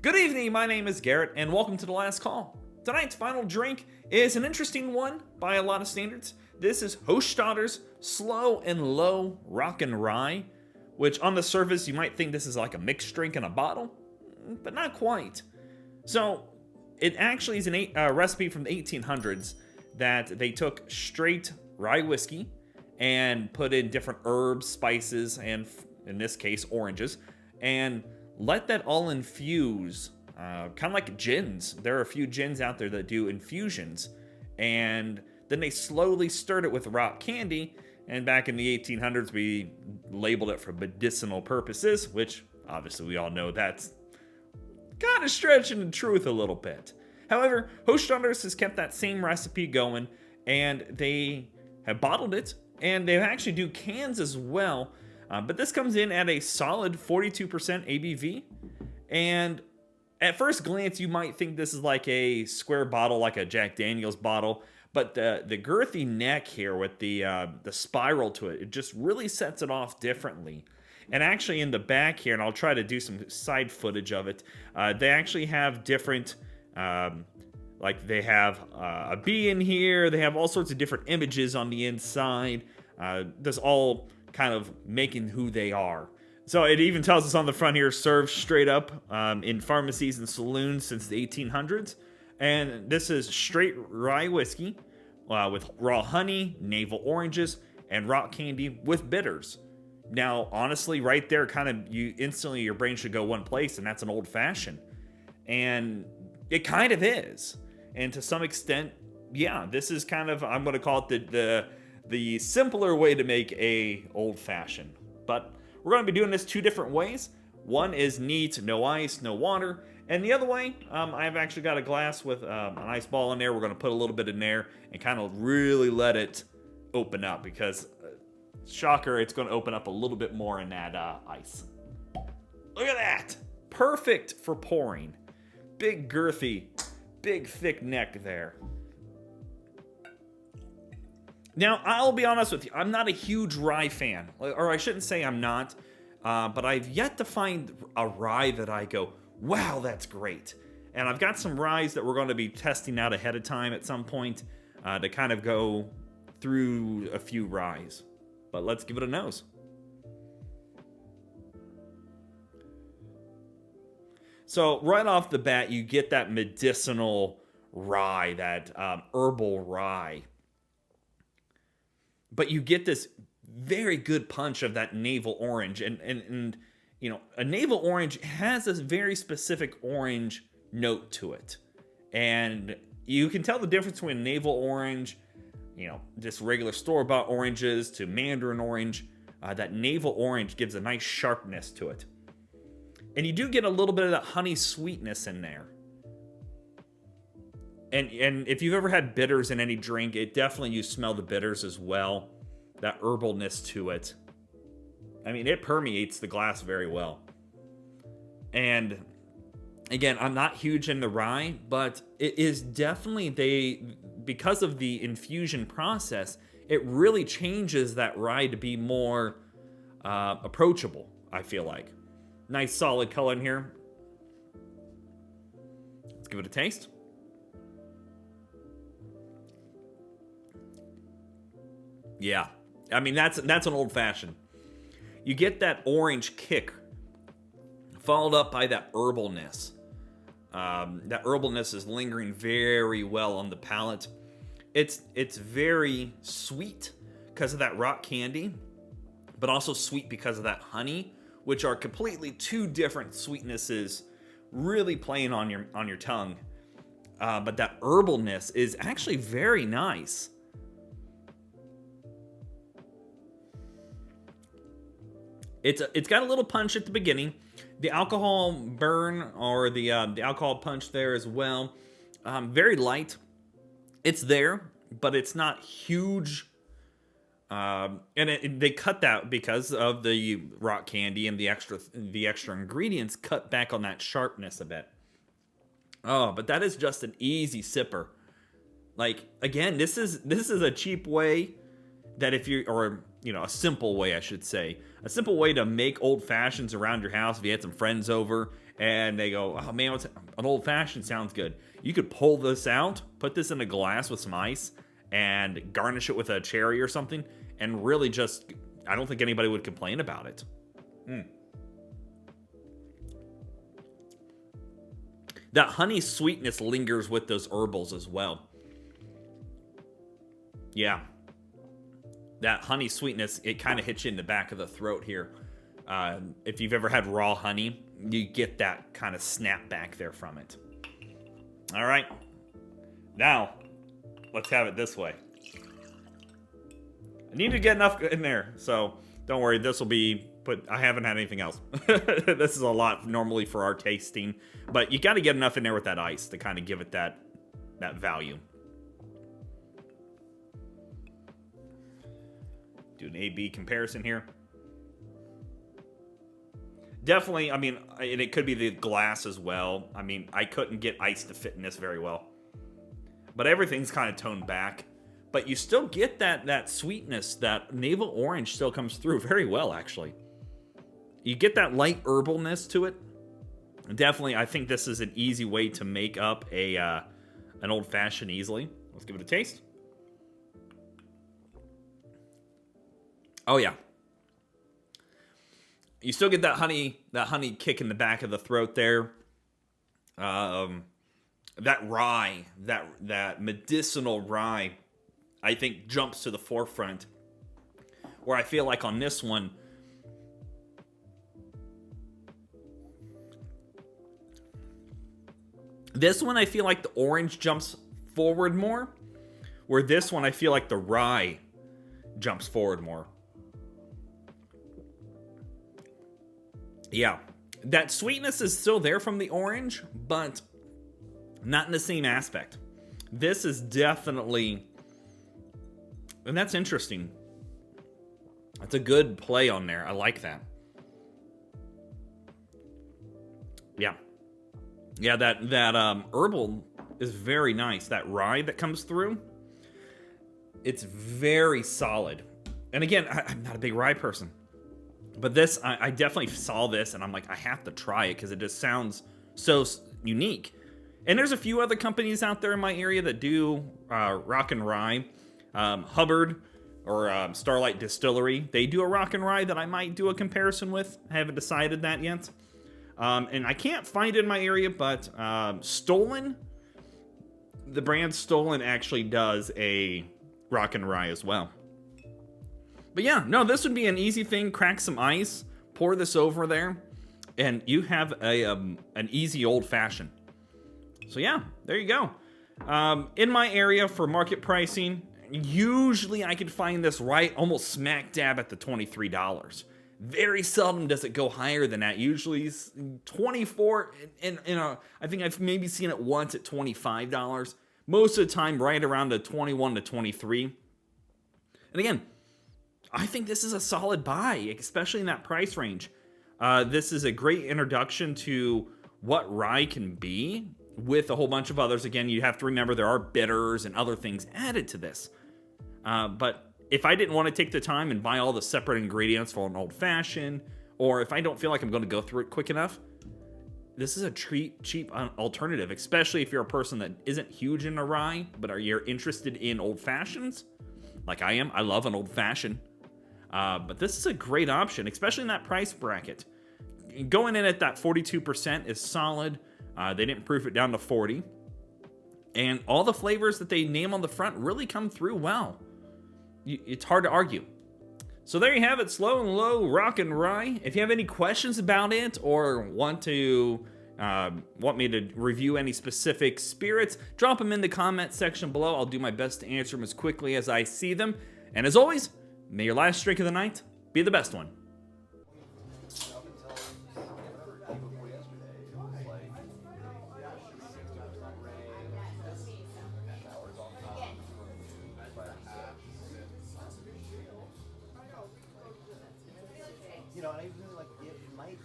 Good evening, my name is Garrett, and welcome to The Last Call. Tonight's final drink is an interesting one by a lot of standards. This is Hochstadter's Slow and Low Rockin' Rye, which on the surface you might think this is like a mixed drink in a bottle, but not quite. So, it actually is a recipe from the 1800s that they took straight rye whiskey and put in different herbs, spices, and in this case, oranges, and let that all infuse, kind of like gins. There are a few gins out there that do infusions, and then they slowly stirred it with rock candy, and back in the 1800s, we labeled it for medicinal purposes, which obviously we all know that's kind of stretching the truth a little bit. However, Hochstadter's has kept that same recipe going, and they have bottled it, and they actually do cans as well. But this comes in at a solid 42% ABV, and at first glance you might think this is like a square bottle, like a Jack Daniel's bottle, but the girthy neck here with the spiral to it, it just really sets it off differently. And actually in the back here, and I'll try to do some side footage of it, they actually have different, like they have a bee in here, they have all sorts of different images on the inside. This all kind of making who they are. So it even tells us on the front here, served straight up in pharmacies and saloons since the 1800s. And this is straight rye whiskey with raw honey, navel oranges, and rock candy with bitters. Now, honestly, right there, kind of you instantly your brain should go one place, and that's an old fashioned. And it kind of is. And to some extent, yeah, this is kind of, I'm going to call it the simpler way to make a old fashioned. But we're going to be doing this two different ways. One is neat, no ice, no water. And the other way, I've actually got a glass with an ice ball in there. We're going to put a little bit in there and kind of really let it open up because, shocker, it's going to open up a little bit more in that ice. Look at that. Perfect for pouring. Big girthy, big thick neck there. Now, I'll be honest with you, I'm not a huge rye fan, or I shouldn't say I'm not, but I've yet to find a rye that I go, wow, that's great. And I've got some ryes that we're going to be testing out ahead of time at some point to kind of go through a few ryes. But let's give it a nose. So right off the bat, you get that medicinal rye, that herbal rye. But you get this very good punch of that navel orange. And you know, a navel orange has this very specific orange note to it. And you can tell the difference between a navel orange, you know, just regular store-bought oranges to mandarin orange. That navel orange gives a nice sharpness to it. And you do get a little bit of that honey sweetness in there. And if you've ever had bitters in any drink, it definitely, you smell the bitters as well. That herbalness to it. I mean, it permeates the glass very well. And again, I'm not huge in the rye, but it is definitely, because of the infusion process, it really changes that rye to be more approachable, I feel like. Nice solid color in here. Let's give it a taste. Yeah, I mean, that's an old fashioned. You get that orange kick followed up by that herbalness. That herbalness is lingering very well on the palate. It's very sweet because of that rock candy, but also sweet because of that honey, which are completely two different sweetnesses really playing on your tongue. But that herbalness is actually very nice. It's got a little punch at the beginning. The alcohol burn or the alcohol punch there as well. Very light. It's there, but it's not huge. And they cut that because of the rock candy and the extra ingredients cut back on that sharpness a bit. Oh, but that is just an easy sipper. Like, again, this is a cheap way that if you, or you know, a simple way, I should say, a simple way to make old fashions around your house if you had some friends over and they go, oh man, an old fashioned sounds good. You could pull this out, put this in a glass with some ice, and garnish it with a cherry or something, and really just, I don't think anybody would complain about it. That honey sweetness lingers with those herbals as well. Yeah. That honey sweetness, it kind of hits you in the back of the throat here. If you've ever had raw honey, you get that kind of snap back there from it. All right. Now, let's have it this way. I need to get enough in there, so don't worry. This will be, but I haven't had anything else. This is a lot normally for our tasting, but you got to get enough in there with that ice to kind of give it that value. Do an A-B comparison here. Definitely, I mean, and it could be the glass as well. I mean, I couldn't get ice to fit in this very well. But everything's kind of toned back. But you still get that sweetness, that navel orange still comes through very well, actually. You get that light herbalness to it. Definitely, I think this is an easy way to make up an old-fashioned easily. Let's give it a taste. Oh, yeah. You still get that honey kick in the back of the throat there. That rye, that medicinal rye, I think jumps to the forefront. Where I feel like on this one, I feel like the orange jumps forward more. Where this one, I feel like the rye jumps forward more. Yeah, that sweetness is still there from the orange, but not in the same aspect. This is definitely, and that's interesting. That's a good play on there. I like that. Yeah. Yeah, that herbal is very nice. That rye that comes through, it's very solid. And again, I'm not a big rye person. But this, I definitely saw this, and I'm like, I have to try it because it just sounds so unique. And there's a few other companies out there in my area that do rock and rye. Hubbard or Starlight Distillery, they do a rock and rye that I might do a comparison with. I haven't decided that yet. And I can't find it in my area, but Stolen, the brand Stolen actually does a rock and rye as well. But yeah, no, this would be an easy thing. Crack some ice, pour this over there, and you have an easy old-fashioned. So yeah, there you go. In my area for market pricing, usually I can find this right almost smack dab at the $23. Very seldom does it go higher than that. Usually it's 24, and I think I've maybe seen it once at $25. Most of the time right around the 21 to 23. And again, I think this is a solid buy, especially in that price range. This is a great introduction to what rye can be with a whole bunch of others. Again, you have to remember there are bitters and other things added to this. But if I didn't want to take the time and buy all the separate ingredients for an old-fashioned, or if I don't feel like I'm going to go through it quick enough, this is a cheap alternative, especially if you're a person that isn't huge into rye, but you're interested in old-fashions, like I am. I love an old-fashioned. But this is a great option, especially in that price bracket. Going in at that 42% is solid. They didn't proof it down to 40. And all the flavors that they name on the front really come through well. It's hard to argue. So there you have it, Slow and Low Rock and Rye. If you have any questions about it or want me to review any specific spirits, drop them in the comment section below. I'll do my best to answer them as quickly as I see them. And as always, may your last drink of the night be the best one. You know, I really like it might